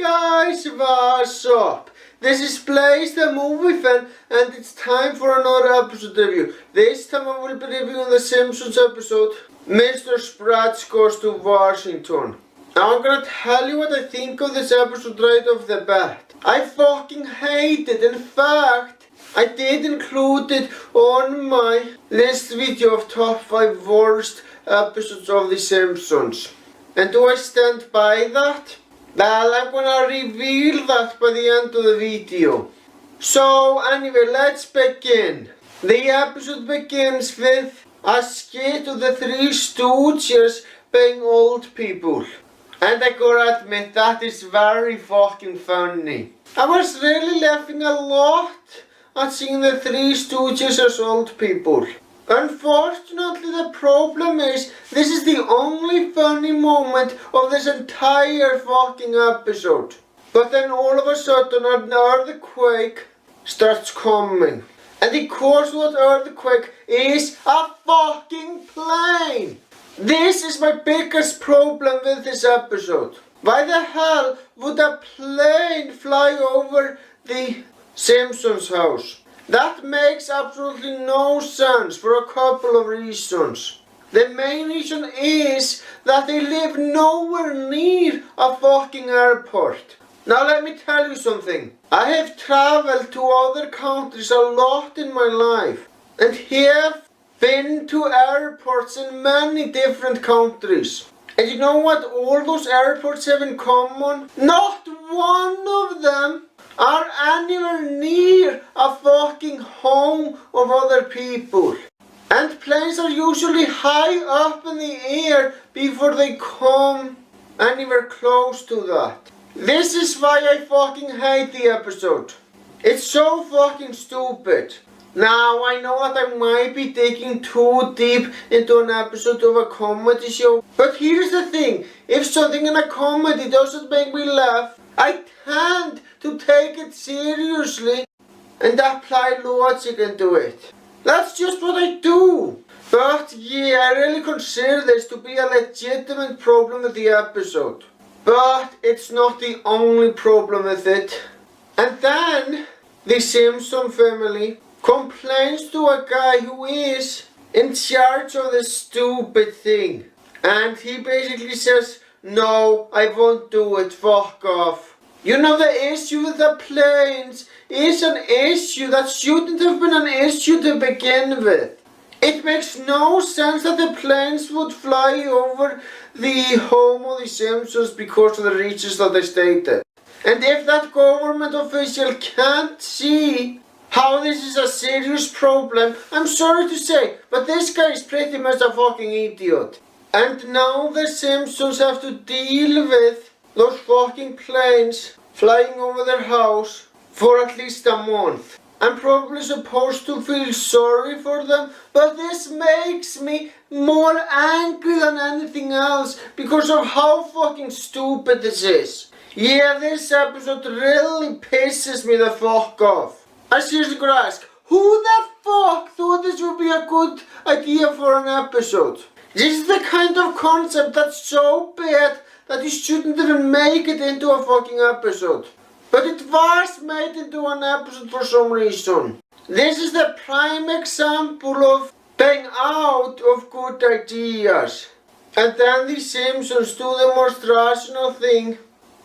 guys, what's up? This is Blaze the movie fan and it's time for another episode review. This time I will be reviewing the Simpsons episode Mr. Spritz Goes to Washington. Now I'm gonna tell you what I think of this episode right off the bat. I fucking hate it. In fact, I did include it on my list video of top 5 worst episodes of The Simpsons. And do I stand by that? Well, I'm gonna reveal that by the end of the video. So anyway, let's begin. The episode begins with a skit of the Three Stooges being old people. And I gotta admit, that is very fucking funny. I was really laughing a lot at seeing the Three Stooges as old people. Unfortunately, the problem is, this is the only funny moment of this entire fucking episode. But then all of a sudden an earthquake starts coming. And the cause of that earthquake is a fucking plane. This is my biggest problem with this episode. Why the hell would a plane fly over the Simpsons house? That makes absolutely no sense for a couple of reasons. The main reason is that they live nowhere near a fucking airport. Now let me tell you something. I have traveled to other countries a lot in my life and have been to airports in many different countries. And you know what all those airports have in common? Not one of them are anywhere near a fucking home of other people. And planes are usually high up in the air before they come anywhere close to that. This is why I fucking hate the episode. It's so fucking stupid. Now I know that I might be digging too deep into an episode of a comedy show, but here's the thing, if something in a comedy doesn't make me laugh, I tend to take it seriously and apply logic into it. That's just what I do. But yeah, I really consider this to be a legitimate problem with the episode. But it's not the only problem with it. And then the Simpson family complains to a guy who is in charge of this stupid thing. And he basically says, no, I won't do it, fuck off. You know, the issue with the planes is an issue that shouldn't have been an issue to begin with. It makes no sense that the planes would fly over the home of the Simpsons because of the reasons that they stated. And if that government official can't see how this is a serious problem, I'm sorry to say, but this guy is pretty much a fucking idiot. And now the Simpsons have to deal with those fucking planes flying over their house for at least a month. I'm probably supposed to feel sorry for them, but this makes me more angry than anything else because of how fucking stupid this is. Yeah, this episode really pisses me the fuck off. I seriously gotta ask, who the fuck thought this would be a good idea for an episode? This is the kind of concept that's so bad that you shouldn't even make it into a fucking episode. But it was made into an episode for some reason. This is the prime example of being out of good ideas. And then the Simpsons do the most rational thing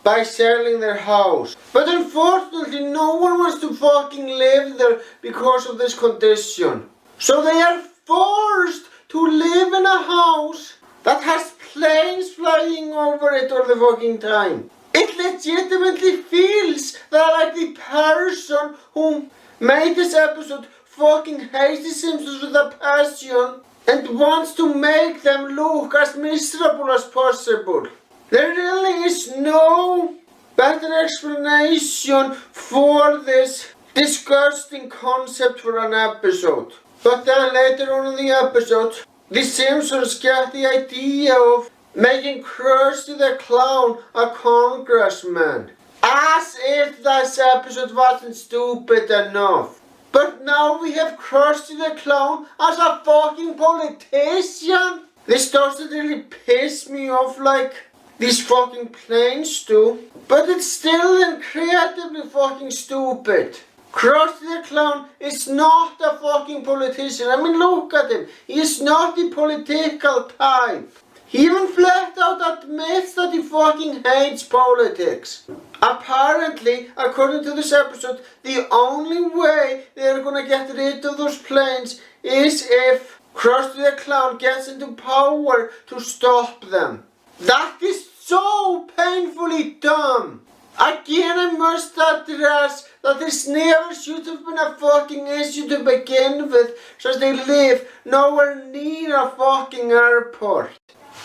by selling their house. But unfortunately no one wants to fucking live there because of this condition. So they are forced to live in a house that has planes flying over it all the fucking time. It legitimately feels that like the person who made this episode fucking hates the Simpsons with a passion and wants to make them look as miserable as possible. There really is no better explanation for this disgusting concept for an episode. But then later on in the episode, the Simpsons get the idea of making Krusty the Clown a congressman. As if this episode wasn't stupid enough. But now we have Krusty the Clown as a fucking politician. This doesn't really piss me off like these fucking planes do. But it's still incredibly fucking stupid. Krusty the Clown is not a fucking politician. I mean, look at him. He is not the political type. He even flat out admits that he fucking hates politics. Apparently, according to this episode, the only way they're gonna get rid of those planes is if Krusty the Clown gets into power to stop them. That is so painfully dumb. Again, I must address that this never should have been a fucking issue to begin with, since they live nowhere near a fucking airport.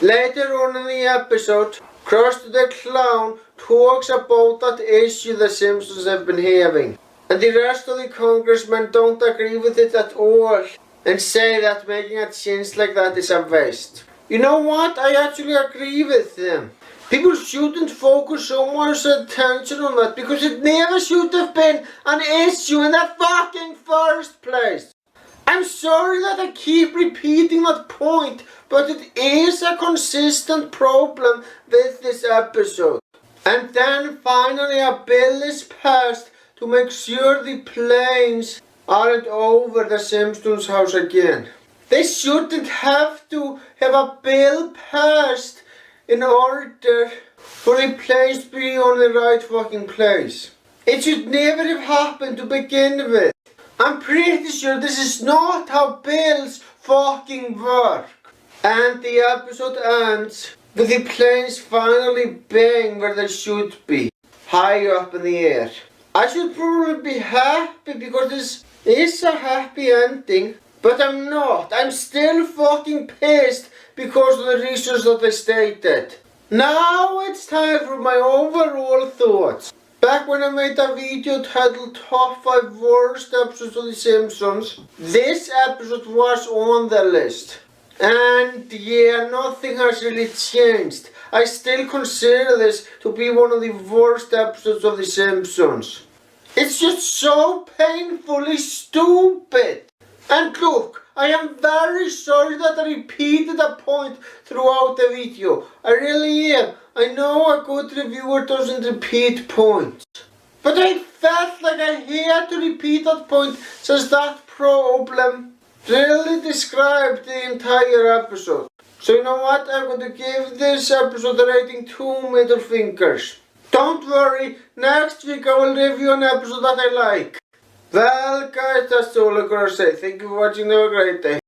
Later on in the episode, Krusty the Clown talks about that issue the Simpsons have been having, and the rest of the congressmen don't agree with it at all and say that making a change like that is a waste. You know what? I actually agree with them. People shouldn't focus so much attention on that because it never should have been an issue in the fucking first place. I'm sorry that I keep repeating that point, but it is a consistent problem with this episode. And then finally a bill is passed to make sure the planes aren't over the Simpsons house again. They shouldn't have to have a bill passed in order for the planes to be on the right fucking place. It should never have happened to begin with. I'm pretty sure this is not how bills fucking work. And the episode ends with the planes finally being where they should be, high up in the air. I should probably be happy because this is a happy ending, but I'm not. I'm still fucking pissed because of the reasons that I stated. Now it's time for my overall thoughts. Back when I made a video titled Top 5 Worst Episodes of The Simpsons, this episode was on the list. And yeah, nothing has really changed. I still consider this to be one of the worst episodes of The Simpsons. It's just so painfully stupid. And look, I am very sorry that I repeated a point throughout the video. I really am. I know a good reviewer doesn't repeat points. But I felt like I had to repeat that point since that problem really described the entire episode. So you know what? I'm going to give this episode a rating 2 middle fingers. Don't worry, next week I will review an episode that I like. Well guys, that's all I'm gonna say. Thank you for watching, have a great day.